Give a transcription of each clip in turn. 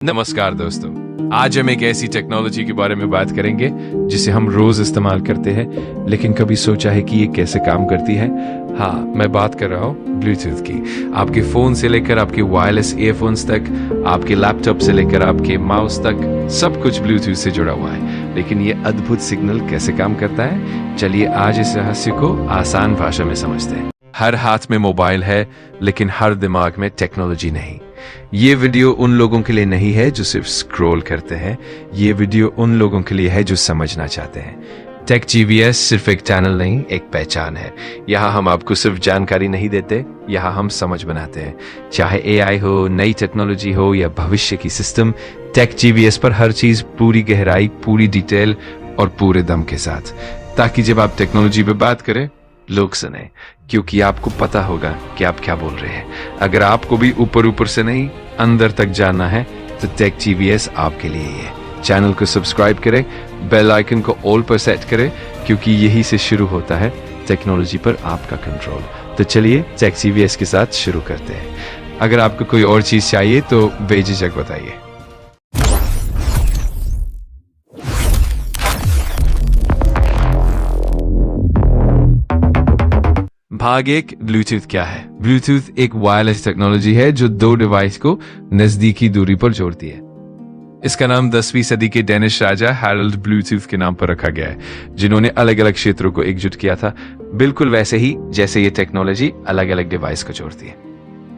नमस्कार दोस्तों, आज हम एक ऐसी टेक्नोलॉजी के बारे में बात करेंगे जिसे हम रोज इस्तेमाल करते हैं, लेकिन कभी सोचा है कि ये कैसे काम करती है। हाँ, मैं बात कर रहा हूँ ब्लूटूथ की। आपके फोन से लेकर आपके वायरलेस ईयरफोन्स तक, आपके लैपटॉप से लेकर आपके माउस तक, सब कुछ ब्लूटूथ से जुड़ा हुआ है। लेकिन ये अद्भुत सिग्नल कैसे काम करता है, चलिए आज इस रहस्य को आसान भाषा में समझते हैं। हर हाथ में मोबाइल है, लेकिन हर दिमाग में टेक्नोलॉजी नहीं। ये वीडियो उन लोगों के लिए नहीं है जो सिर्फ स्क्रॉल करते हैं, ये वीडियो उन लोगों के लिए है जो समझना चाहते हैं। टेक जीवीएस सिर्फ एक चैनल नहीं, एक पहचान है। यहाँ हम आपको सिर्फ जानकारी नहीं देते, यहाँ हम समझ बनाते हैं। चाहे एआई हो, नई टेक्नोलॉजी हो या भविष्य की सिस्टम, टेक जीवीएस पर हर चीज पूरी गहराई, पूरी डिटेल और पूरे दम के साथ, ताकि जब आप टेक्नोलॉजी पे बात करें लोग सुने, क्योंकि आपको पता होगा कि आप क्या बोल रहे हैं। अगर आपको भी ऊपर ऊपर से नहीं अंदर तक जानना है तो टेक जीवीएस आपके लिए है। चैनल को सब्सक्राइब करें, बेल आइकन को ऑल पर सेट करें, क्योंकि यही से शुरू होता है टेक्नोलॉजी पर आपका कंट्रोल। तो चलिए टेक जीवीएस के साथ शुरू करते हैं। अगर आपको कोई और चीज चाहिए तो बेझिझक बताइए। भाग एक, ब्लूटूथ क्या है। ब्लूटूथ एक वायरलेस टेक्नोलॉजी है जो दो डिवाइस को नजदीकी दूरी पर जोड़ती है। इसका नाम 10वीं सदी के डेनिश राजा हैरोल्ड ब्लूटूथ के नाम पर रखा गया है, जिन्होंने अलग अलग क्षेत्रों को एकजुट किया था, बिल्कुल वैसे ही जैसे ये टेक्नोलॉजी अलग अलग डिवाइस को जोड़ती है।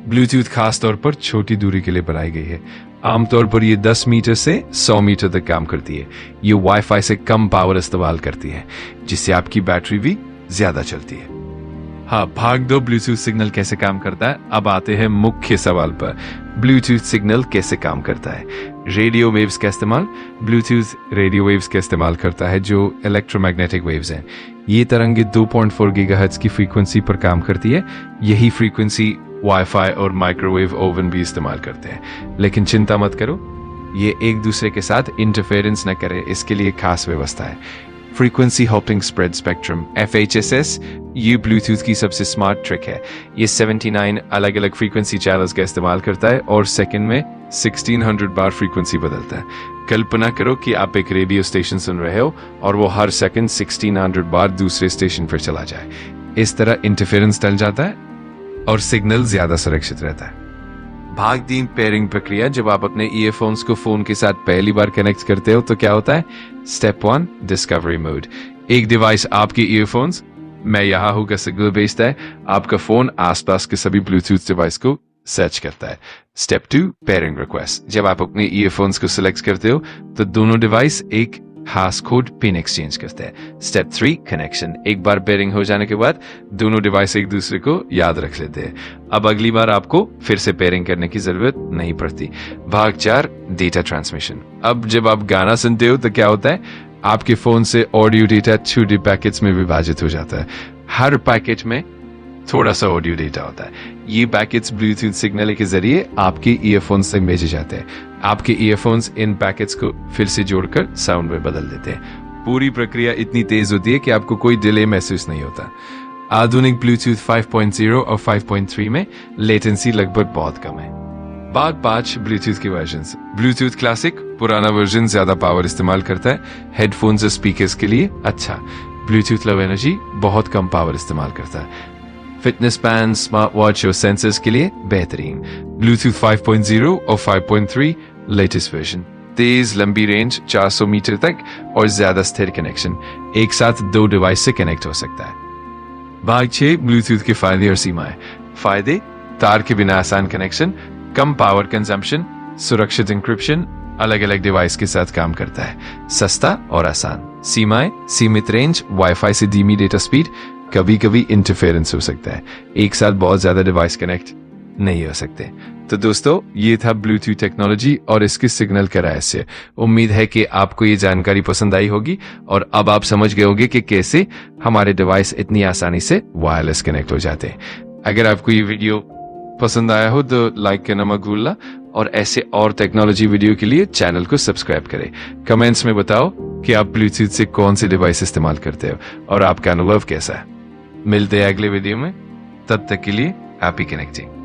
ब्लूटूथ खास तौर पर छोटी दूरी के लिए बनाई गई है। आमतौर पर ये 10 मीटर से 100 मीटर तक काम करती है। ये वाईफाई से कम पावर इस्तेमाल करती है, जिससे आपकी बैटरी भी ज्यादा चलती है। हाँ, भाग दो, ब्लूटूथ सिग्नल कैसे काम करता है। अब आते हैं मुख्य सवाल पर। ब्लूटूथ सिग्नल कैसे काम करता है। रेडियो वेव्स का इस्तेमाल। ब्लूटूथ रेडियो वेव्स का इस्तेमाल करता है जो इलेक्ट्रोमैग्नेटिक वेव्स हैं। ये तरंगे 2.4 गीगाहर्ट्ज की फ्रीक्वेंसी पर काम करती है। यही फ्रीक्वेंसी वाईफाई और माइक्रोवेव ओवन भी इस्तेमाल करते हैं। लेकिन चिंता मत करो, ये एक दूसरे के साथ इंटरफेरेंस न करे, इसके लिए खास व्यवस्था है। Frequency hopping spread spectrum FHSS ये ब्लूटूथ की सबसे स्मार्ट ट्रिक है। ये 79 अलग अलग फ्रीक्वेंसी चैनल्स का इस्तेमाल करता है और सेकंड में 1600 बार फ्रीक्वेंसी बदलता है। कल्पना करो कि आप एक रेडियो स्टेशन सुन रहे हो और वो हर सेकंड 1600 बार दूसरे स्टेशन पर चला जाए। इस तरह इंटरफेरेंस टल जाता है और सिग्नल ज्यादा सुरक्षित रहता है। भाग 3, पेयरिंग प्रक्रिया। जब आप अपने ईयरफोन्स को फोन के साथ पहली बार कनेक्ट करते हो तो क्या होता है। Step 1, discovery mode. एक डिवाइस आपके ईयरफोन्स मैं यहाँ हूँ का सिग्नल भेजता है। आपका फोन आसपास के सभी ब्लूटूथ डिवाइस को सर्च करता है। Step 2, pairing request. जब आप अपने ईयरफोन्स को सिलेक्ट करते हो तो दोनों डिवाइस एक हाश कोड पिन एक्सचेंज करते हैं। Step 3, connection. एक बार पेयरिंग हो जाने के बाद दोनों डिवाइस एक दूसरे को याद रख लेते हैं। अब अगली बार आपको फिर से पेयरिंग करने की जरूरत नहीं पड़ती। भाग 4, डेटा ट्रांसमिशन। अब जब आप गाना सुनते हो तो क्या होता है, आपके फोन से ऑडियो डेटा छोटे पैकेट्स में विभाजित हो जाता है। हर पैकेट में थोड़ा सा ऑडियो डेटा होता है। ये पैकेट्स ब्लूटूथ सिग्नल के जरिए आपके ईयरफोन्स से भेजे जाते हैं। आपके ईयरफोन्स इन पैकेट्स को फिर से जोड़कर साउंड में बदल देते हैं। पूरी प्रक्रिया इतनी तेज होती है कि आपको कोई डिले महसूस नहीं होता। आधुनिक ब्लूटूथ 5.0 और 5.3 में लेटेंसी लगभग बहुत कम है। भाग 5, ब्लूटूथ के वर्जन्स। ब्लूटूथ क्लासिक पुराना वर्जन ज्यादा पावर इस्तेमाल करता है। हेडफोन्स और स्पीकर्स के लिए अच्छा। ब्लूटूथ लो एनर्जी बहुत कम पावर इस्तेमाल करता है। फिटनेस बैंड, स्मार्ट वॉच और सेंसर्स के लिए बेहतरीन। ब्लूटूथ 5.0 और 5.3 लेटेस्ट वर्जन। तेज लंबी रेंज 400 मीटर तक और ज्यादा स्थिर कनेक्शन। एक साथ दो डिवाइस से कनेक्ट हो सकता है। भाग 6, ब्लूटूथ के फायदे और सीमाएं। फायदे, तार के बिना आसान कनेक्शन, कम पावर कंजम्पशन, सुरक्षित इंक्रिप्शन, अलग अलग डिवाइस के साथ काम करता है। सस्ता और आसान। सीमाएं, सीमित रेंज, वाईफाई से धीमी डेटा स्पीड, कभी कभी इंटरफेरेंस हो सकता है। एक साथ बहुत ज्यादा डिवाइस कनेक्ट नहीं हो सकते। तो दोस्तों, ये था ब्लूटूथ टेक्नोलॉजी और इसके सिग्नल का रहस्य। उम्मीद है कि आपको ये जानकारी पसंद आई होगी और अब आप समझ गए होंगे कि कैसे हमारे डिवाइस इतनी आसानी से वायरलेस कनेक्ट हो जाते हैं। अगर आपको ये वीडियो पसंद आया हो तो लाइक करना मत भूलना और ऐसे और टेक्नोलॉजी वीडियो के लिए चैनल को सब्सक्राइब करें। कमेंट्स में बताओ कि आप ब्लूटूथ से कौन से डिवाइस इस्तेमाल करते हो और आपका अनुभव कैसा है। मिलते हैं अगले वीडियो में, तब तक के लिए हैप्पी कनेक्टिंग।